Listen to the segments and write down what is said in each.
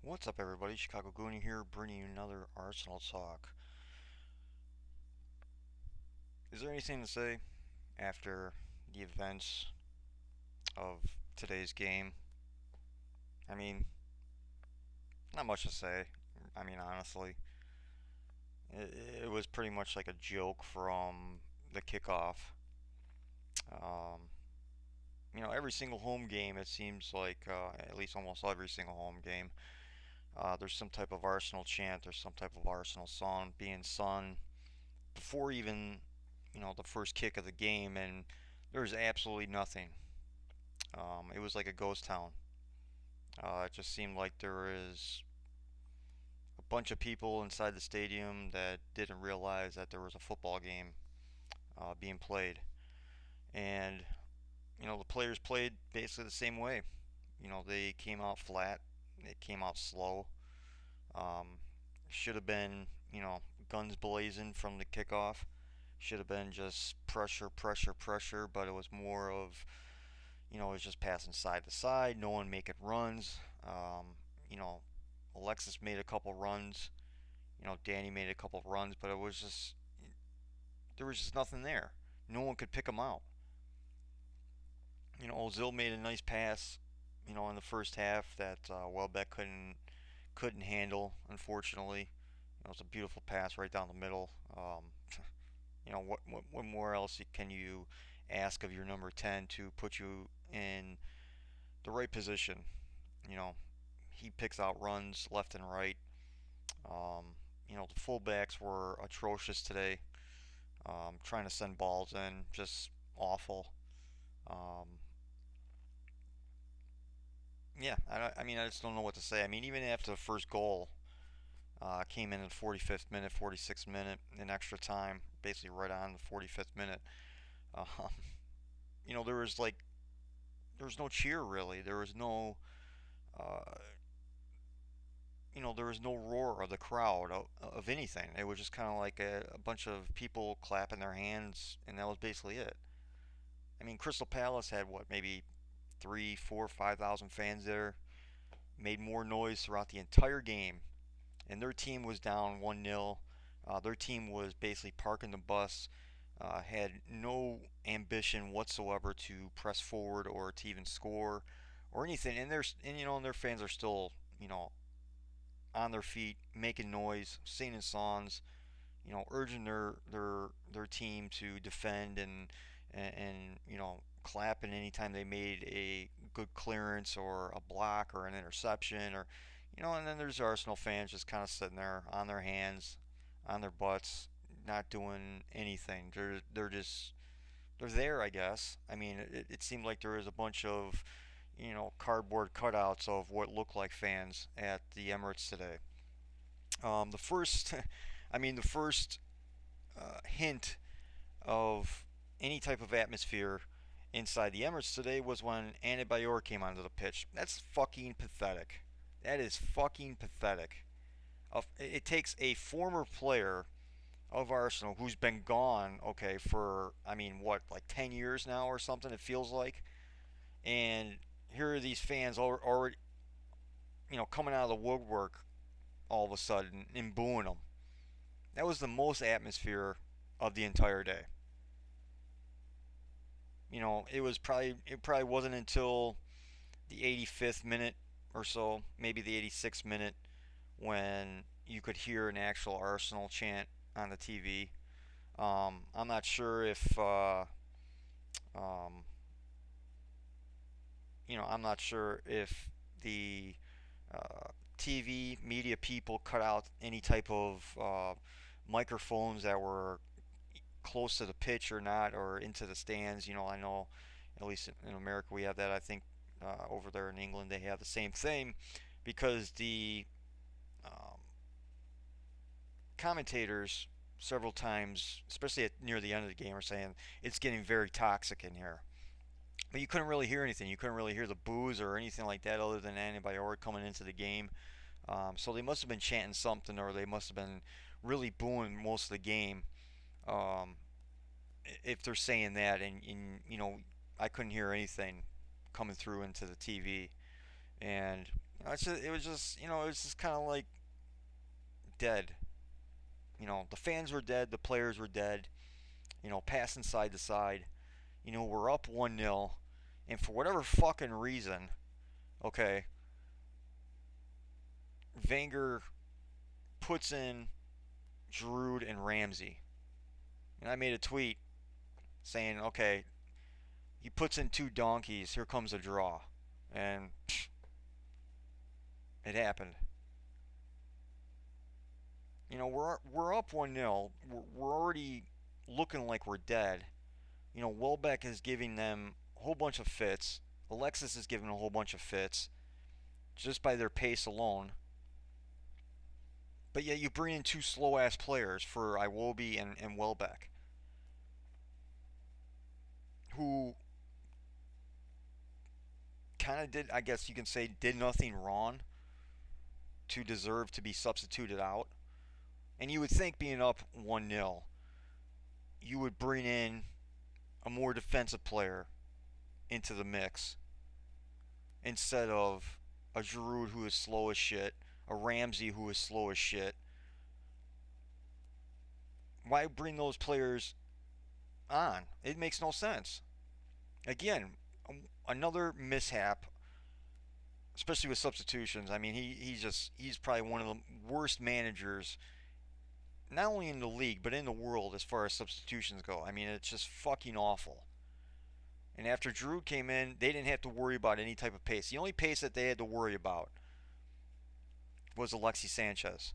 What's up, everybody? Chicago Goonie here, bringing you another Arsenal talk. Is there anything to say after the events of today's game? I mean, not much to say. Honestly, it was pretty much like a joke from the kickoff. Um, every single home game, it seems like, at least almost every single home game, there's some type of Arsenal chant, there's some type of Arsenal song being sung before even the first kick of the game, and there's absolutely nothing. It was like a ghost town. It just seemed like there was a bunch of people inside the stadium that didn't realize that there was a football game being played, and the players played basically the same way. They came out flat. They came out slow. Um, should have been guns blazing from the kickoff. Should have been just pressure, pressure, pressure, but it was more of it was just passing side to side, no one making runs. You know, Alexis made a couple runs. Danny made a couple runs, but it was just there was just nothing there. No one could pick them out. Ozil made a nice pass. In the first half that Welbeck couldn't handle. Unfortunately, it was a beautiful pass right down the middle. What more else can you ask of your number 10 to put you in the right position? You know, he picks out runs left and right. Um, the fullbacks were atrocious today. Trying to send balls in, just awful. Um, yeah, I just don't know what to say. Even after the first goal came in the 45th minute, 46th minute, in extra time, basically right on the 45th minute. Um, there was there was no cheer really. Uh, there was no roar of the crowd of anything. It was just kind of like a bunch of people clapping their hands, and that was basically it. Crystal Palace had what, maybe three, four, 5,000 fans there, made more noise throughout the entire game, and their team was down 1-0. Their team was basically parking the bus, had no ambition whatsoever to press forward or to even score or anything. And their fans are still on their feet, making noise, singing songs, urging their team to defend and clapping anytime they made a good clearance or a block or an interception or and then there's Arsenal fans just kind of sitting there on their hands, on their butts, not doing anything. They're there, I guess. It seemed like there was a bunch of cardboard cutouts of what looked like fans at the Emirates today. The first, the first hint of any type of atmosphere inside the Emirates today was when Adebayor came onto the pitch. That's fucking pathetic. That is fucking pathetic. It takes a former player of Arsenal who's been gone, okay, for what, like 10 years now or something. It feels like, and here are these fans already, coming out of the woodwork all of a sudden and booing them. That was the most atmosphere of the entire day. It probably wasn't until the 85th minute or so, maybe the 86th minute, when you could hear an actual Arsenal chant on the TV. I'm not sure if um, I'm not sure if the TV media people cut out any type of microphones that were close to the pitch or not, or into the stands. I know at least in America we have that. I think over there in England they have the same thing because the um, commentators several times, especially near the end of the game, are saying it's getting very toxic in here. But you couldn't really hear anything. You couldn't really hear the boos or anything like that other than Adebayor coming into the game. So they must have been chanting something, or they must have been really booing most of the game. Um, if they're saying that, and I couldn't hear anything coming through into the TV, and it was just, it was just kind of like dead. The fans were dead, the players were dead. Passing side to side. We're up 1-0, and for whatever fucking reason, okay, Wenger puts in Giroud and Ramsey. And I made a tweet saying, okay, he puts in two donkeys, here comes a draw. And it happened. We're up 1-0. We're already looking like we're dead. Welbeck is giving them a whole bunch of fits. Alexis is giving a whole bunch of fits just by their pace alone. But yet you bring in two slow ass players for Iwobi and Welbeck, who kind of did, I guess you can say, did nothing wrong to deserve to be substituted out. And you would think, being up 1-0, you would bring in a more defensive player into the mix instead of a Giroud who is slow as shit, a Ramsey who is slow as shit. Why bring those players on? It makes no sense. Again, another mishap, especially with substitutions. I mean, he's probably one of the worst managers, not only in the league but in the world as far as substitutions go. I mean, it's just fucking awful. And after Giroud came in, they didn't have to worry about any type of pace. The only pace that they had to worry about was Alexis Sanchez.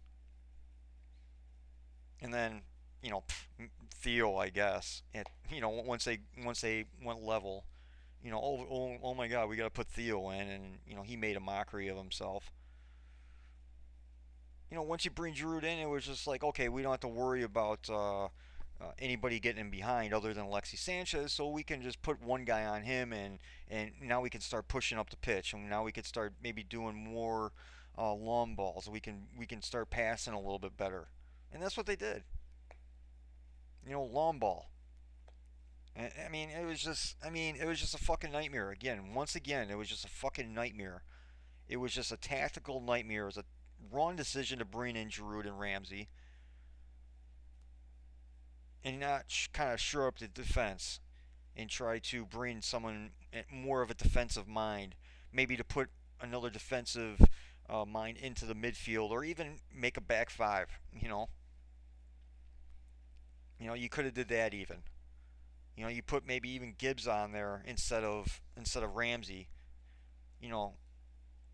And then, Theo, I guess. Once they went level, oh my God, we got to put Theo in, and he made a mockery of himself. Once you bring Giroud in, it was just like, okay, we don't have to worry about anybody getting in behind other than Alexis Sanchez, so we can just put one guy on him, and now we can start pushing up the pitch, and now we can start maybe doing more long balls. We can start passing a little bit better, and that's what they did. Long ball. It was just a fucking nightmare. Once again, it was just a fucking nightmare. It was just a tactical nightmare. It was a wrong decision to bring in Giroud and Ramsey and not kind of shore up the defense and try to bring someone more of a defensive mind, maybe to put another defensive mind into the midfield or even make a back five. You could have did that even. You put maybe even Gibbs on there instead of Ramsey. You know,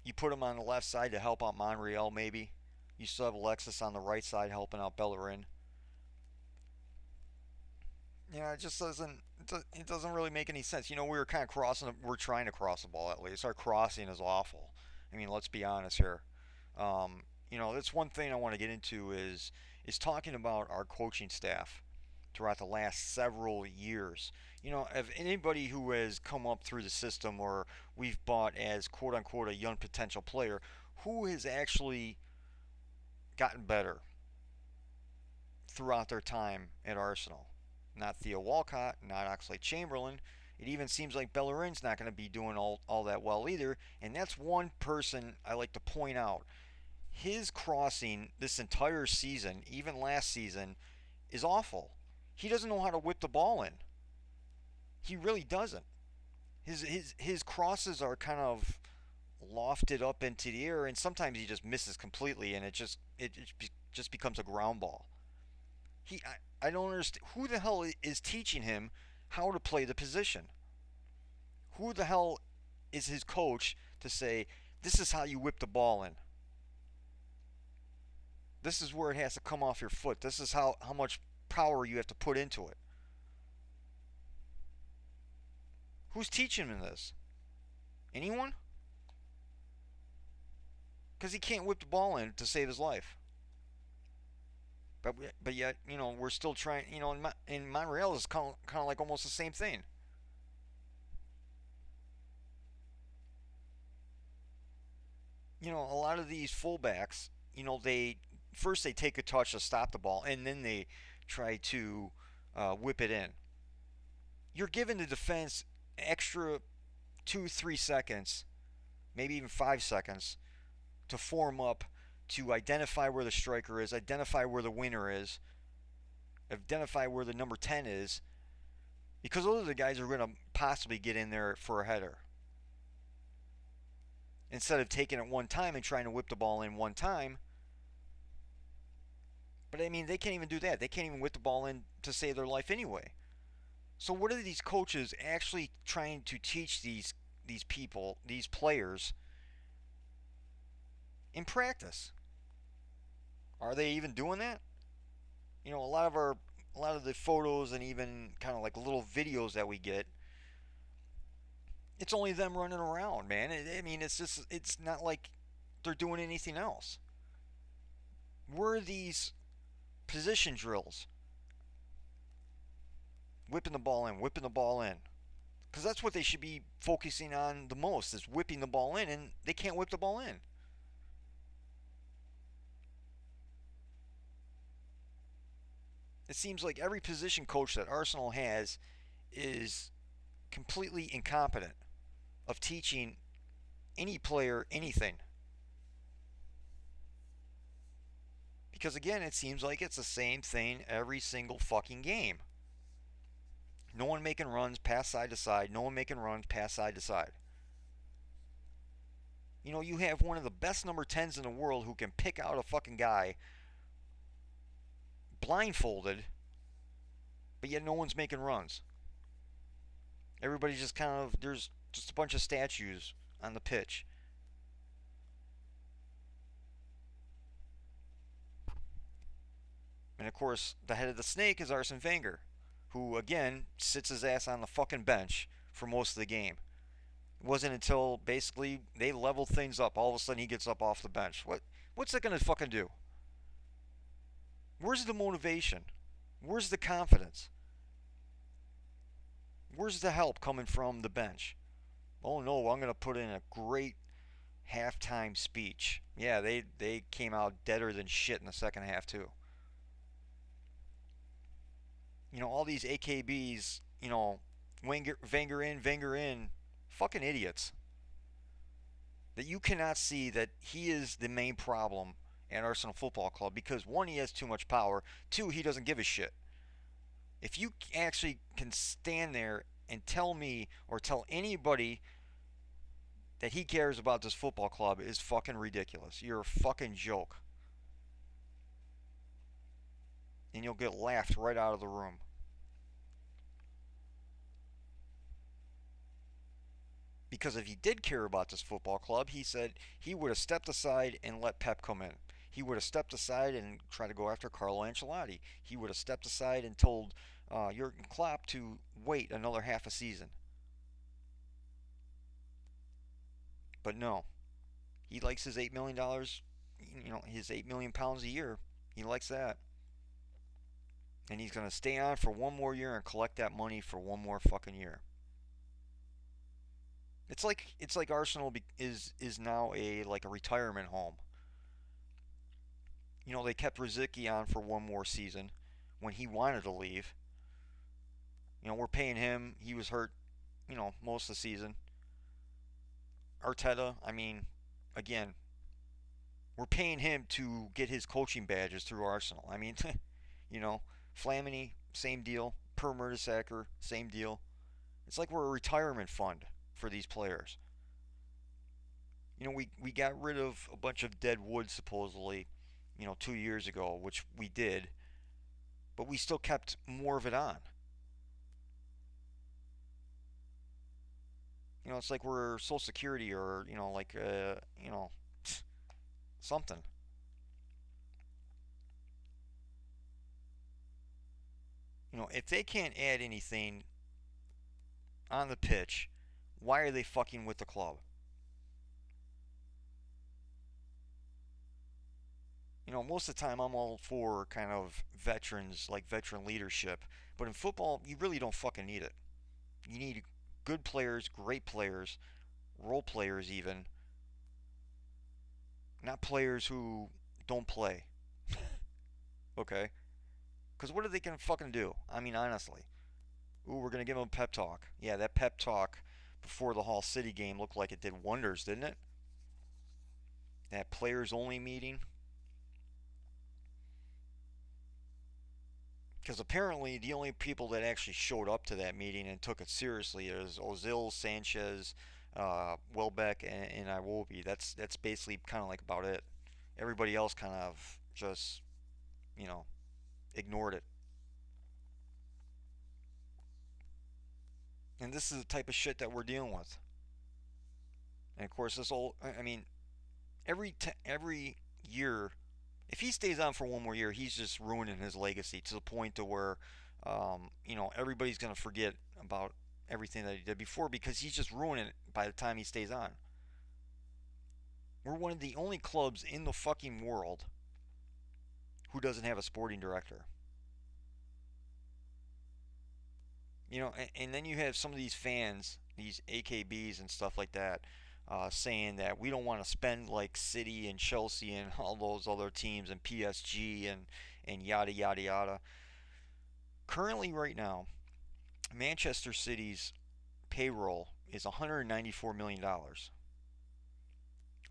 you put him on the left side to help out Monreal maybe. You still have Alexis on the right side helping out Bellerin. It just doesn't. It doesn't really make any sense. We were kind of crossing. We're trying to cross the ball at least. Our crossing is awful. I mean, let's be honest here. That's one thing I want to get into is talking about our coaching staff throughout the last several years. If anybody who has come up through the system or we've bought as quote unquote a young potential player, who has actually gotten better throughout their time at Arsenal? Not Theo Walcott, not Oxlade Chamberlain. It even seems like Bellerin's not going to be doing all that well either. And that's one person I like to point out. His crossing this entire season, even last season, is awful. He doesn't know how to whip the ball in. He really doesn't. His crosses are kind of lofted up into the air, and sometimes he just misses completely, and it just becomes a ground ball. I don't understand who the hell is teaching him how to play the position. Who the hell is his coach to say this is how you whip the ball in? This is where it has to come off your foot. This is how much power you have to put into it. Who's teaching him this? Anyone? Because he can't whip the ball in to save his life. But yet, we're still trying. In Monreal is kind of like almost the same thing. A lot of these fullbacks, they take a touch to stop the ball, and then they try to whip it in. You're giving the defense extra 2, 3 seconds, maybe even 5 seconds, to form up to identify where the striker is, identify where the winner is, identify where the number 10 is, because those are the guys who are going to possibly get in there for a header. Instead of taking it one time and trying to whip the ball in one time. But I mean, they can't even do that. They can't even whip the ball in to save their life anyway. So what are these coaches actually trying to teach these people, these players in practice? Are they even doing that? A lot of the photos and even kind of like little videos that we get, it's only them running around, man. I mean, it's not like they're doing anything else. Where are these position drills? Whipping the ball in, whipping the ball in. Because that's what they should be focusing on the most, is whipping the ball in, and they can't whip the ball in. It seems like every position coach that Arsenal has is completely incompetent of teaching any player anything. Because again, it seems like it's the same thing every single fucking game. No one making runs pass side to side, no one making runs pass side to side. You have one of the best number 10s in the world who can pick out a fucking guy blindfolded, but yet no one's making runs. Everybody's just kind of, there's just a bunch of statues on the pitch. And of course, the head of the snake is Arsene Wenger, who again sits his ass on the fucking bench for most of the game. It wasn't until basically they leveled things up, all of a sudden he gets up off the bench. What's that gonna fucking do? Where's the motivation? Where's the confidence? Where's the help coming from the bench? Oh no, I'm gonna put in a great halftime speech. Yeah, they came out deader than shit in the second half too. All these AKBs, Wenger in, fucking idiots. That you cannot see that he is the main problem at Arsenal Football Club because one, he has too much power. Two, he doesn't give a shit. If you actually can stand there and tell me or tell anybody that he cares about this football club is fucking ridiculous. You're a fucking joke. And you'll get laughed right out of the room. Because if he did care about this football club, he said he would have stepped aside and let Pep come in. He would have stepped aside and tried to go after Carlo Ancelotti. He would have stepped aside and told Jurgen Klopp to wait another half a season. But no, he likes his $8 million, his £8 million a year. He likes that. And he's going to stay on for one more year and collect that money for one more fucking year. It's like Arsenal is now a retirement home. They kept Rosicky on for one more season when he wanted to leave. We're paying him. He was hurt, most of the season. Arteta, I mean, again, we're paying him to get his coaching badges through Arsenal. I mean, Flamini, same deal. Per Mertesacker, same deal. It's like we're a retirement fund for these players. We got rid of a bunch of dead wood supposedly, 2 years ago, which we did, but we still kept more of it on. It's like we're Social Security or something. If they can't add anything on the pitch, why are they fucking with the club? Most of the time I'm all for kind of veterans, like veteran leadership. But in football, you really don't fucking need it. You need good players, great players, role players even, not players who don't play. Okay? Because what are they going to fucking do? I mean, honestly. Ooh, we're going to give them a pep talk. Yeah, that pep talk before the Hall City game looked like it did wonders, didn't it? that players only meeting. Because apparently the only people that actually showed up to that meeting and took it seriously is Ozil, Sanchez, Welbeck, and Iwobi. That's basically kind of like about it. Everybody else kind of just you know ignored it. And this is the type of shit that we're dealing with. And of course, this whole I mean every year, if he stays on for one more year, he's just ruining his legacy to the point to where everybody's gonna forget about everything that he did before because he's just ruining it by the time he stays on. We're one of the only clubs in the fucking world who doesn't have a sporting director. And then you have some of these fans, these AKBs and stuff like that, saying that we don't want to spend like City and Chelsea and all those other teams and PSG and yada yada yada. Currently, right now, Manchester City's payroll is $194 million.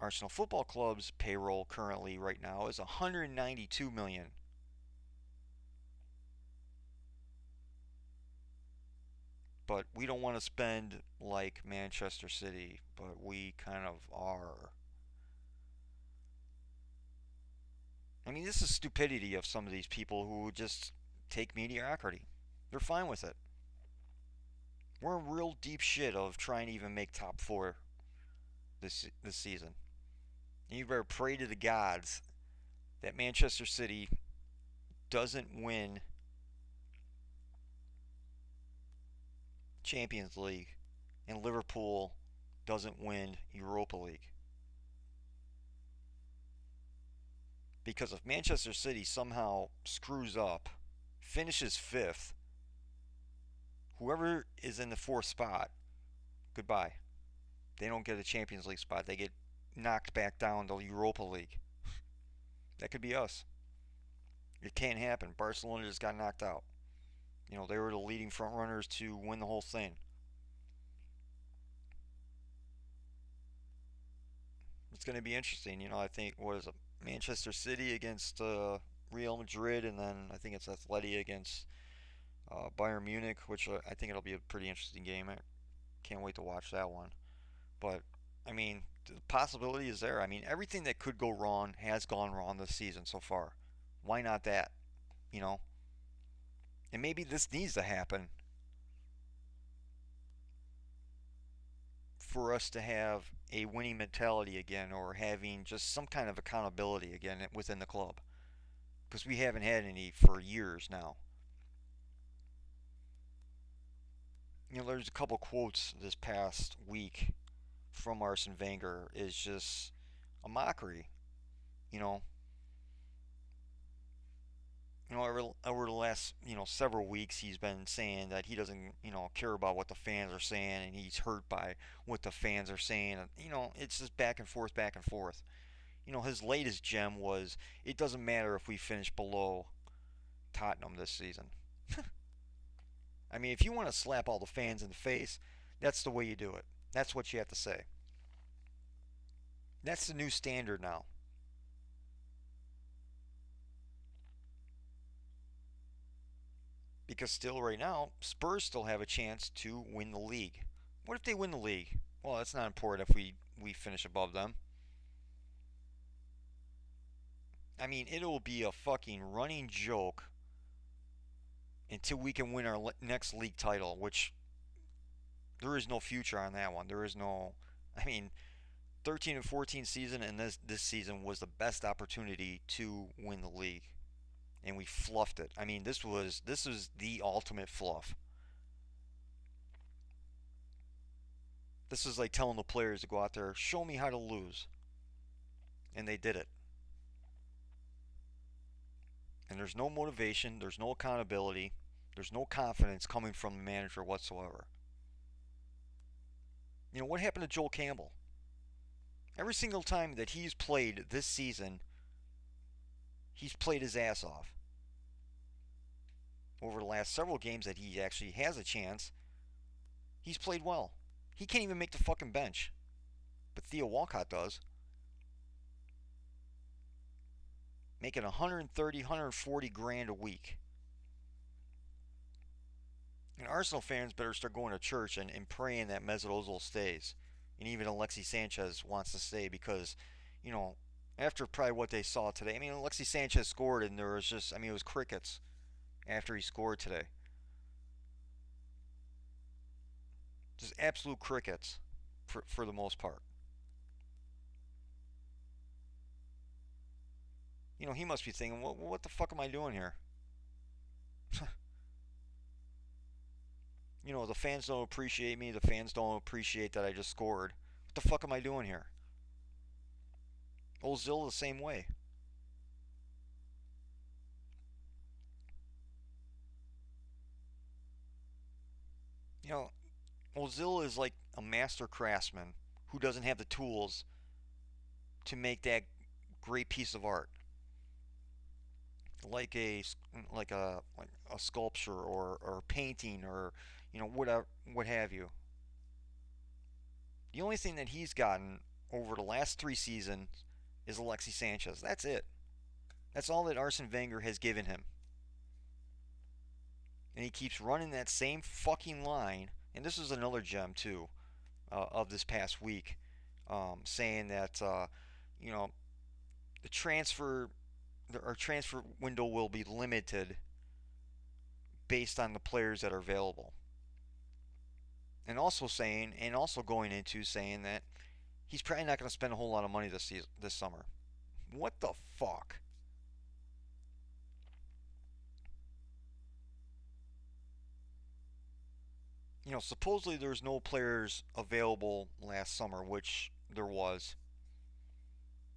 Arsenal Football Club's payroll currently right now is 192 million. But we don't want to spend like Manchester City, but we kind of are. I mean, this is stupidity of some of these people who just take mediocrity. They're fine with it. We're in real deep shit of trying to even make top four this season. And you better pray to the gods that Manchester City doesn't win Champions League and Liverpool doesn't win Europa League. Because if Manchester City somehow screws up, finishes fifth, whoever is in the fourth spot, goodbye. They don't get a Champions League spot. They get knocked back down to Europa League. That could be us. It can't happen. Barcelona just got knocked out. They were the leading front runners to win the whole thing. It's going to be interesting. I think what is it? Manchester City against Real Madrid, and then I think it's Atleti against Bayern Munich, which I think it'll be a pretty interesting game. I can't wait to watch that one. But I mean, the possibility is there. I mean, everything that could go wrong has gone wrong this season so far. Why not that? You know, and maybe this needs to happen for us to have a winning mentality again, or having just some kind of accountability again within the club, because we haven't had any for years now. There's a couple quotes this past week from Arsene Wenger is just a mockery. You know, over the last several weeks, he's been saying that he doesn't care about what the fans are saying, and he's hurt by what the fans are saying. And, it's just back and forth, back and forth. His latest gem was it doesn't matter if we finish below Tottenham this season. I mean, if you want to slap all the fans in the face, that's the way you do it. That's what you have to say. That's the new standard now. Because still, right now, Spurs still have a chance to win the league. What if they win the league? Well, that's not important if we finish above them. I mean, it'll be a fucking running joke until we can win our next league title, which there is no future on that one. There is no. I mean, 13 and 14 season and this season was the best opportunity to win the league, and we fluffed it. I mean, this was the ultimate fluff. This is like telling the players to go out there, show me how to lose, and they did it. And there's no motivation, there's no accountability, there's no confidence coming from the manager whatsoever. What happened to Joel Campbell? Every single time that he's played this season, he's played his ass off. Over the last several games that he actually has a chance, he's played well. He can't even make the fucking bench. But Theo Walcott does. making 130, 140 grand a week. And Arsenal fans better start going to church and praying that Mesut Ozil stays. And even Alexis Sanchez wants to stay because, you know, after probably what they saw today. I mean, Alexis Sanchez scored and there was just, I mean, it was crickets after he scored today. Just absolute crickets for the most part. You know, he must be thinking, what the fuck am I doing here? You know, the fans don't appreciate me. The fans don't appreciate that I just scored. What the fuck am I doing here? Ozil the same way. You know, Ozil is like a master craftsman who doesn't have the tools to make that great piece of art, like a sculpture or painting or whatever what have you. The only thing that he's gotten over the last 3 seasons is Alexis Sanchez. That's it. That's all that Arsene Wenger has given him. And he keeps running that same fucking line. And this is another gem too of this past week, saying that you know the our transfer window will be limited based on the players that are available. And also saying, and also going into saying that he's probably not going to spend a whole lot of money this summer. What the fuck? You know, supposedly there's no players available last summer, which there was.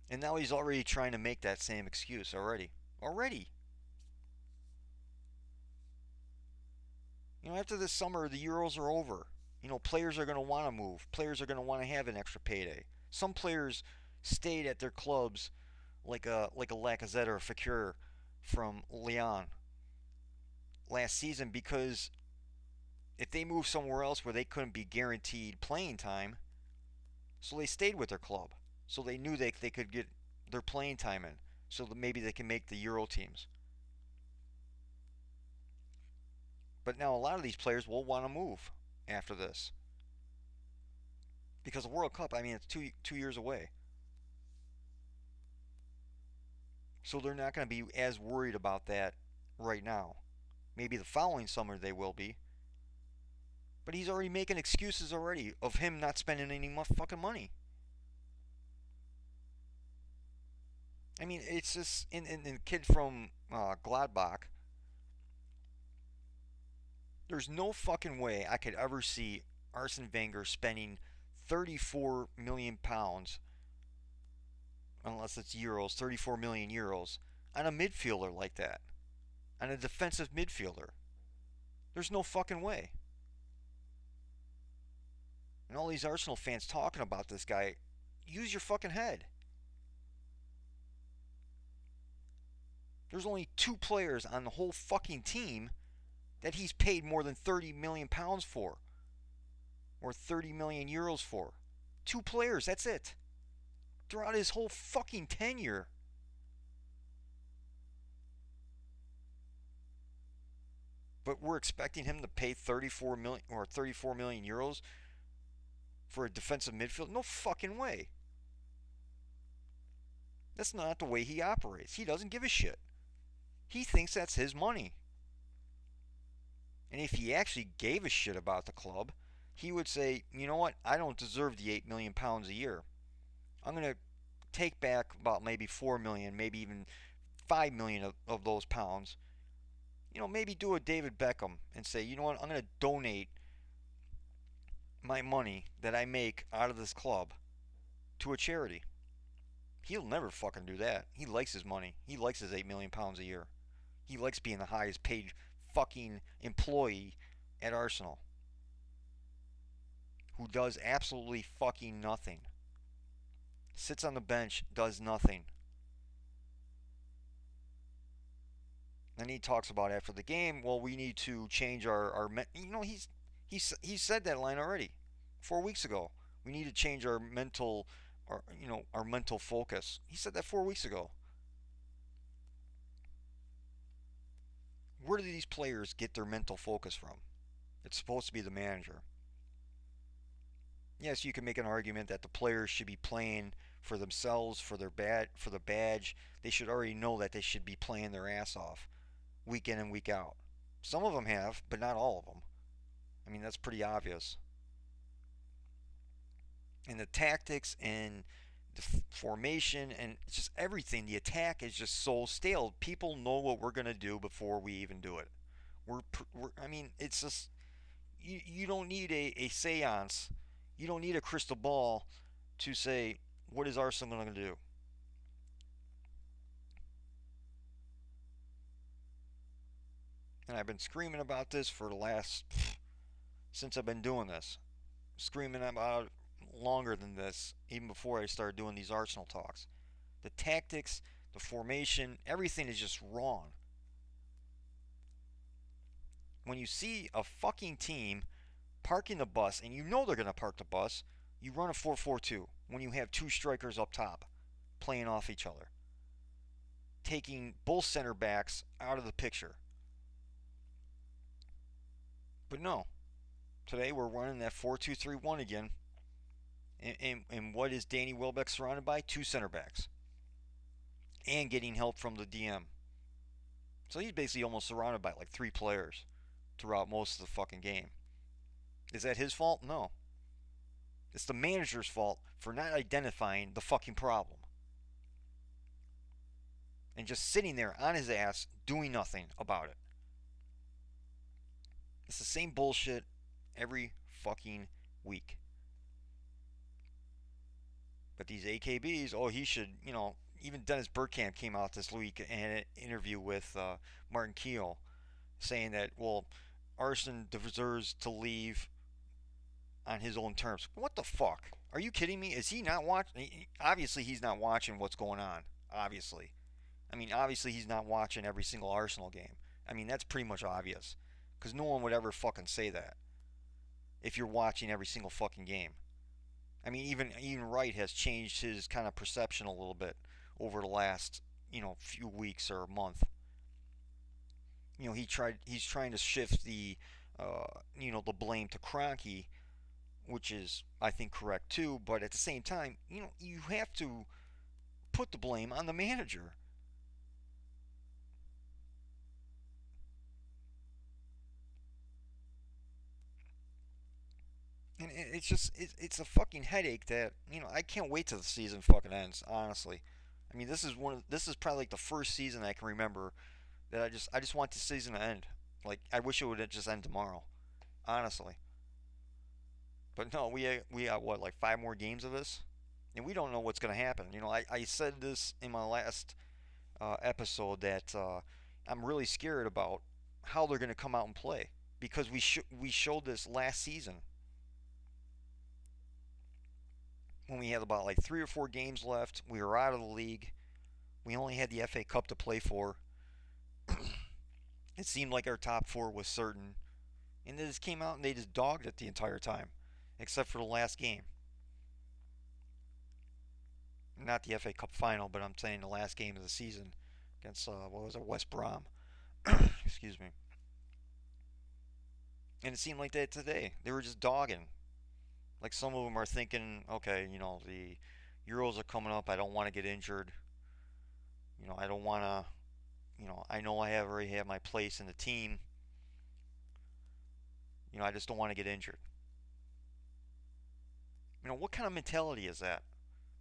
And now he's already trying to make that same excuse already. Already. You know, after this summer, the Euros are over. You know, players are going to want to move. Players are going to want to have an extra payday. Some players stayed at their clubs like a Lacazette or a Fekir from Lyon last season because if they moved somewhere else where they couldn't be guaranteed playing time, so they stayed with their club. So they knew they could get their playing time in. So that maybe they can make the Euro teams. But now a lot of these players will want to move after this because the World Cup. I mean, it's two years away, so they're not going to be as worried about that right now. Maybe the following summer they will be, but he's already making excuses already of him not spending any fucking money. I mean, it's just in the kid from Gladbach. There's no fucking way I could ever see Arsene Wenger spending 34 million pounds, unless it's euros, 34 million euros, on a midfielder like that, on a defensive midfielder. There's no fucking way. And all these Arsenal fans talking about this guy, use your fucking head. There's only 2 players on the whole fucking team that he's paid more than 30 million pounds for, or 30 million euros for. 2 players, that's it. Throughout his whole fucking tenure. But we're expecting him to pay 34 million or 34 million euros for a defensive midfield? No fucking way. That's not the way he operates. He doesn't give a shit. He thinks that's his money. And if he actually gave a shit about the club, he would say, you know what? I don't deserve the 8 million pounds a year. I'm going to take back about maybe 4 million, maybe even 5 million of those pounds. You know, maybe do a David Beckham and say, you know what? I'm going to donate my money that I make out of this club to a charity. He'll never fucking do that. He likes his money. He likes his 8 million pounds a year. He likes being the highest paid fucking employee at Arsenal who does absolutely fucking nothing. Sits on the bench, does nothing. Then he talks about after the game, well, we need to change our you know, he said that line already 4 weeks ago. We need to change our mental our mental focus. He said that 4 weeks ago. Where do these players get their mental focus from? It's supposed to be the manager. Yes, you can make an argument that the players should be playing for themselves, for the badge. They should already know that they should be playing their ass off week in and week out. Some of them have, but not all of them. I mean, that's pretty obvious. And the tactics and the formation and just everything, the attack is just so stale. People know what we're going to do before we even do it. I mean, it's just, you don't need a seance. You don't need a crystal ball to say, what is Arsenal going to do? And I've been screaming about this for the last, since I've been doing this. Screaming about it longer than this, even before I started doing these Arsenal talks. The tactics, the formation, everything is just wrong. When you see a fucking team parking the bus, and you know they're going to park the bus, you run a 4-4-2 when you have two strikers up top playing off each other, taking both center backs out of the picture. But no, today we're running that 4-2-3-1 again. And what is Danny Welbeck surrounded by? Two center backs. And getting help from the DM. So he's basically almost surrounded by like three players throughout most of the fucking game. Is that his fault? No. It's the manager's fault for not identifying the fucking problem. And just sitting there on his ass doing nothing about it. It's the same bullshit every fucking week. But these AKBs, oh, he should, even Dennis Bergkamp came out this week in an interview with Martin Keough saying that, well, Arsene deserves to leave on his own terms. What the fuck? Are you kidding me? Is he not watching? Obviously, he's not watching what's going on. Obviously. I mean, obviously, he's not watching every single Arsenal game. I mean, that's pretty much obvious. Because no one would ever fucking say that if you're watching every single fucking game. I mean, even Wright has changed his kind of perception a little bit over the last few weeks or month. He's trying to shift the blame to Kroenke, which is I think correct too. But at the same time, you have to put the blame on the manager. And it's just it's a fucking headache that I can't wait till the season fucking ends. Honestly, I mean this is probably like the first season I can remember that I just want the season to end. Like I wish it would just end tomorrow. Honestly, but no, we got what, like five more games of this, and we don't know what's gonna happen. I said this in my last episode that I'm really scared about how they're gonna come out and play because we showed this last season when we had about like 3 or 4 games left. We were out of the league. We only had the FA Cup to play for. It seemed like our top four was certain. And they just came out and they just dogged it the entire time, except for the last game. Not the FA Cup final, but I'm saying the last game of the season against, what was it, West Brom. Excuse me. And it seemed like that today. They were just dogging. Like some of them are thinking, okay, the Euros are coming up. I don't want to get injured. I don't want to, I know I have already have my place in the team. I just don't want to get injured. What kind of mentality is that?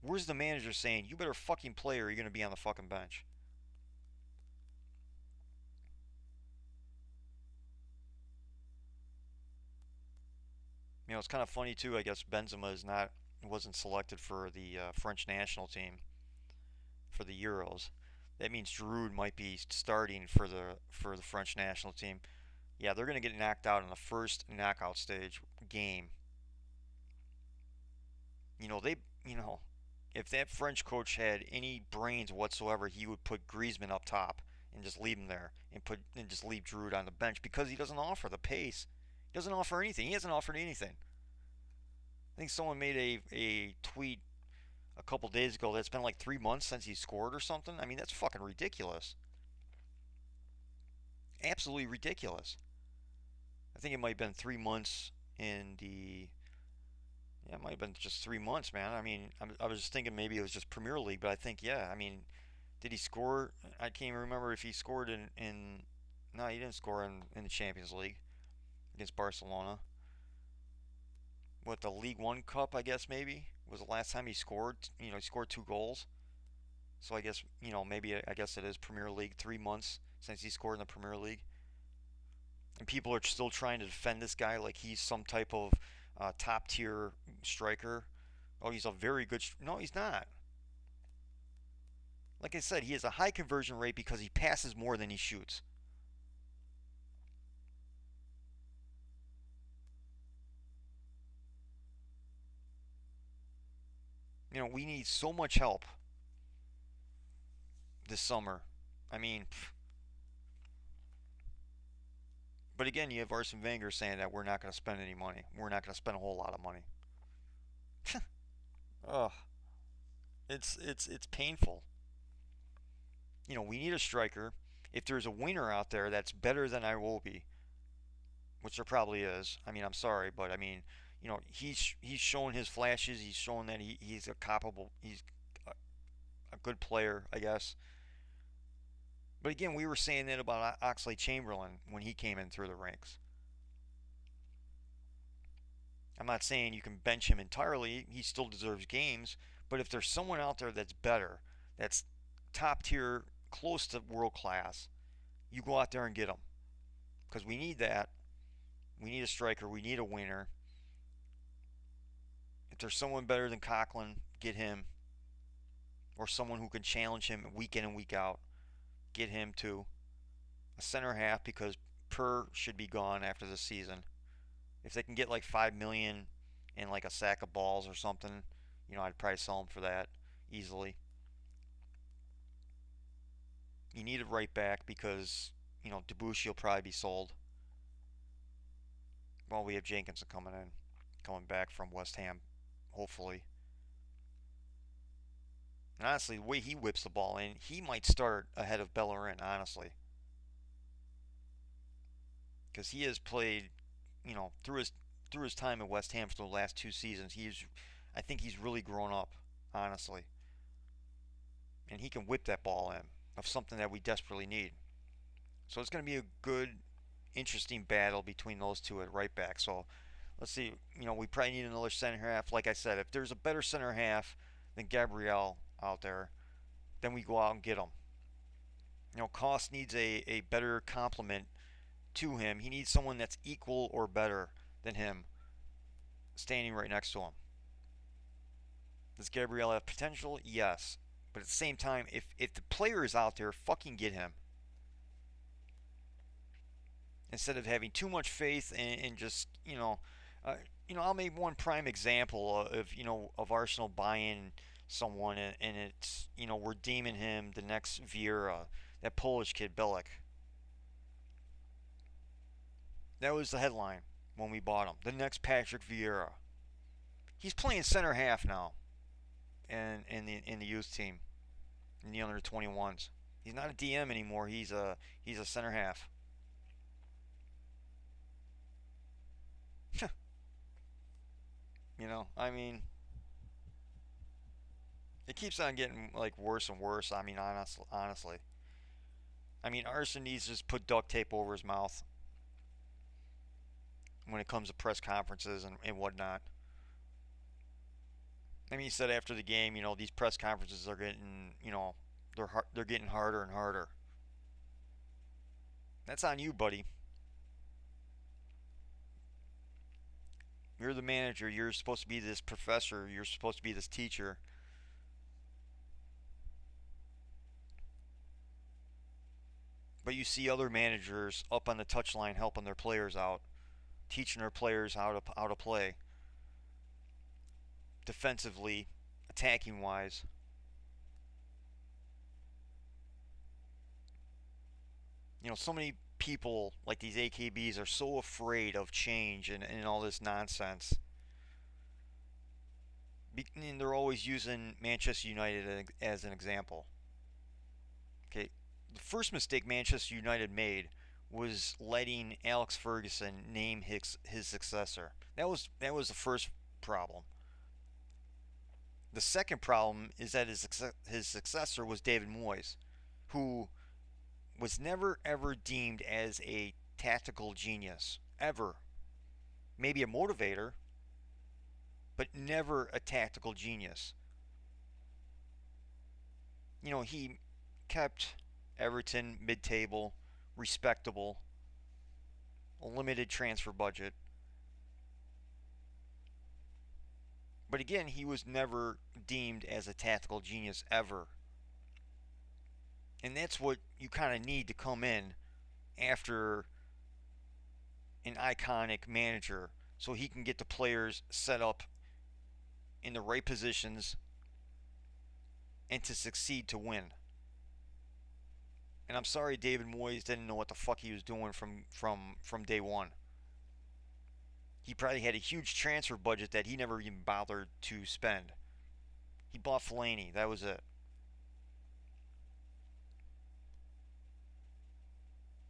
Where's the manager saying, you better fucking play or you're going to be on the fucking bench? It's kind of funny too. I guess Benzema wasn't selected for the French national team for the Euros. That means Giroud might be starting for the French national team. Yeah, they're going to get knocked out in the first knockout stage game. They, if that French coach had any brains whatsoever, he would put Griezmann up top and just leave him there and just leave Giroud on the bench because he doesn't offer the pace. He doesn't offer anything. He hasn't offered anything. I think someone made a tweet a couple days ago that's been like 3 months since he scored or something. I mean, that's fucking ridiculous. absolutely ridiculous. I think it might have been 3 months in the. Yeah, it might have been just 3 months, man. I mean, I was just thinking maybe it was just Premier League, but I think, yeah. I mean, did he score? I can't even remember if he scored in. No, he didn't score in the Champions League against Barcelona. What, the League One Cup, I guess, maybe? Was the last time he scored? He scored 2 goals. So I guess, maybe I guess it is Premier League, 3 months since he scored in the Premier League. And people are still trying to defend this guy like he's some type of top tier striker. Oh, he's a very good. No, he's not. Like I said, he has a high conversion rate because he passes more than he shoots. We need so much help this summer. I mean, but again, you have Arsene Wenger saying that we're not going to spend any money. We're not going to spend a whole lot of money. Ugh, it's painful. We need a striker. If there's a winger out there that's better than Iwobi, which there probably is. I mean, I'm sorry, but I mean, he's shown his flashes. He's shown that he's a capable, he's a, a good player, I guess. But again, we were saying that about Oxley Chamberlain when he came in through the ranks. I'm not saying you can bench him entirely. He still deserves games. But if there's someone out there that's better, that's top tier, close to world class, you go out there and get him. Because we need that. We need a striker. We need a winner. If there's someone better than Conklin, get him. Or someone who can challenge him week in and week out, get him too. A center half because Per should be gone after the season. If they can get like 5 million and like a sack of balls or something, I'd probably sell him for that easily. You need a right back because Debussy will probably be sold. Well, we have Jenkinson coming back from West Ham, hopefully. And honestly, the way he whips the ball in, he might start ahead of Bellerin, honestly, because he has played, through his time at West Ham for the last 2 seasons. I think he's really grown up, honestly, and he can whip that ball in of something that we desperately need. So it's going to be a good, interesting battle between those two at right back. So let's see. We probably need another center half. Like I said, if there's a better center half than Gabriel out there, then we go out and get him. Cost needs a better complement to him. He needs someone that's equal or better than him standing right next to him. Does Gabriel have potential? Yes. But at the same time, if the player is out there, fucking get him. Instead of having too much faith and just, I'll make one prime example of Arsenal buying someone and it's, we're deeming him the next Vieira, that Polish kid, Bellic. That was the headline when we bought him. The next Patrick Vieira. He's playing center half now, and in the youth team, in the under 21s. He's not a DM anymore. He's a center half. I mean, it keeps on getting like worse and worse. I mean, honestly, I mean, Arson needs to just put duct tape over his mouth when it comes to press conferences and whatnot. I mean, he said after the game, these press conferences are getting, they're getting harder and harder. That's on you, buddy. You're the manager. You're supposed to be this professor. You're supposed to be this teacher. But you see other managers up on the touchline helping their players out, teaching their players how to play defensively, attacking wise. So many people like these AKBs are so afraid of change and all this nonsense. And they're always using Manchester United as an example. Okay, the first mistake Manchester United made was letting Alex Ferguson name his successor. That was the first problem. The second problem is that his successor was David Moyes, who was never ever deemed as a tactical genius ever. Maybe a motivator, but never a tactical genius. He kept Everton mid-table, respectable, a limited transfer budget. But again, he was never deemed as a tactical genius ever. And that's what you kind of need to come in after an iconic manager so he can get the players set up in the right positions and to succeed to win. And I'm sorry David Moyes didn't know what the fuck he was doing from day one. He probably had a huge transfer budget that he never even bothered to spend. He bought Fellaini, that was it.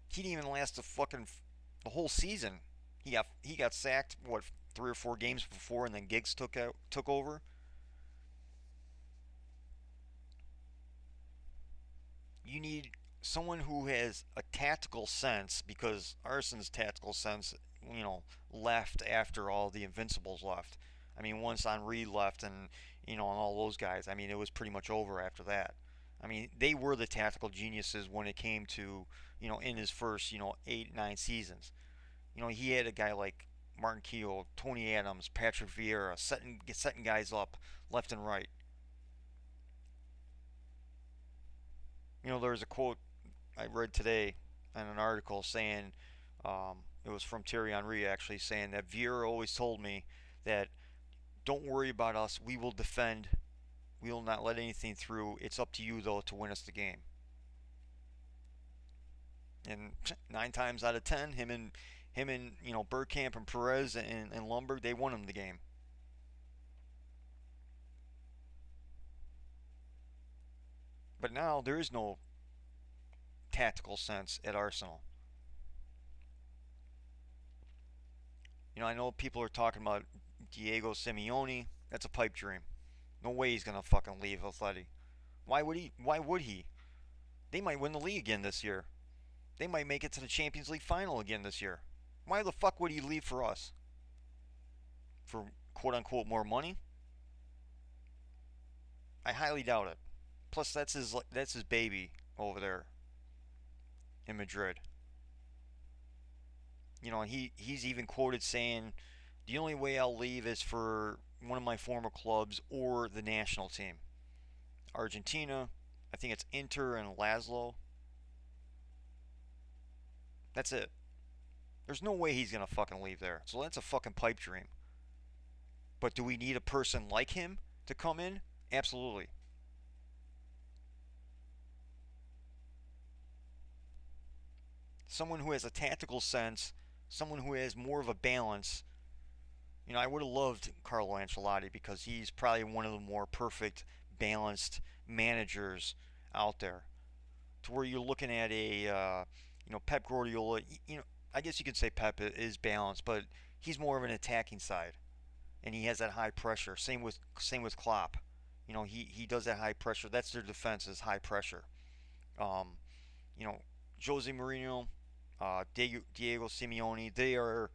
He didn't even last the whole season. He got sacked what 3 or 4 games before, and then Giggs took over. You need someone who has a tactical sense because Arsenal's tactical sense, you know, left after all the Invincibles left. I mean, once Henri left and all those guys, I mean, it was pretty much over after that. I mean, they were the tactical geniuses when it came to, in his first, 8, 9 seasons. He had a guy like Martin Keough, Tony Adams, Patrick Vieira, setting guys up left and right. There was a quote I read today in an article saying, it was from Thierry Henry actually, saying that Vieira always told me that don't worry about us, we will defend, we will not let anything through. It's up to you though to win us the game. And 9 times out of 10, him and Bergkamp and Perez and Lumberg, they won him the game. But now there is no tactical sense at Arsenal. I know people are talking about Diego Simeone. That's a pipe dream. No way he's gonna fucking leave Athletic. Why would he? Why would he? They might win the league again this year. They might make it to the Champions League final again this year. Why the fuck would he leave for us? For quote unquote more money? I highly doubt it. Plus, that's his baby over there in Madrid. He's even quoted saying, "The only way I'll leave is for one of my former clubs or the national team, Argentina. I think it's Inter and Laszlo. That's it. There's no way he's gonna fucking leave there. So that's a fucking pipe dream. But do we need a person like him to come in? Absolutely. Someone who has a tactical sense, someone who has more of a balance. I would have loved Carlo Ancelotti because he's probably one of the more perfect, balanced managers out there. To where you're looking at Pep Guardiola. I guess you could say Pep is balanced, but he's more of an attacking side, and he has that high pressure. Same with Klopp. He does that high pressure. That's their defense is high pressure. Um, you know, Jose Mourinho, Diego Simeone, they are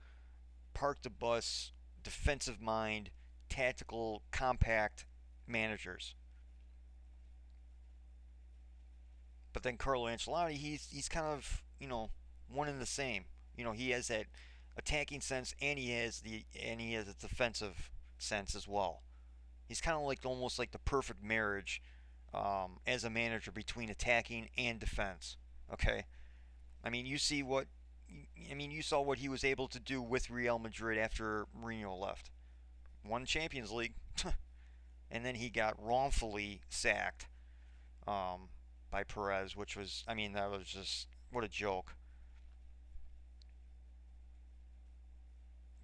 park the bus, defensive mind, tactical, compact managers. But then Carlo Ancelotti, he's kind of one and the same. He has that attacking sense and he has a defensive sense as well. He's kind of like almost like the perfect marriage as a manager between attacking and defense. Okay, I mean you saw what he was able to do with Real Madrid after Mourinho left. Won Champions League, and then he got wrongfully sacked um, by Perez, which was that was just what a joke.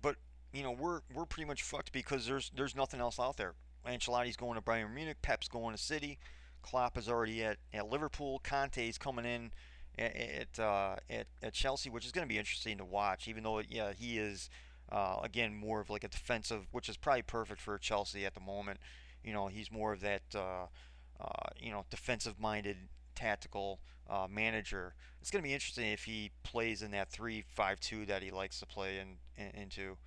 But we're pretty much fucked because there's nothing else out there. Ancelotti's going to Bayern Munich, Pep's going to City, Klopp is already at Liverpool, Conte's coming in at Chelsea, which is going to be interesting to watch. Even though, yeah, he is again more of like a defensive, which is probably perfect for Chelsea at the moment. He's more of that defensive-minded tactical manager. It's going to be interesting if he plays in that 3-5-2 that he likes to play into,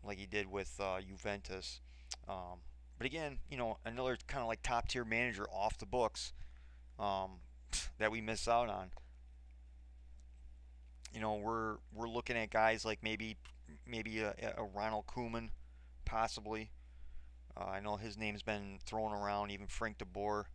like he did with Juventus. Um, but again, another kind of like top tier manager off the books um, that we miss out on. We're looking at guys like maybe a Ronald Koeman, possibly. I know his name's been thrown around, even Frank de Boer.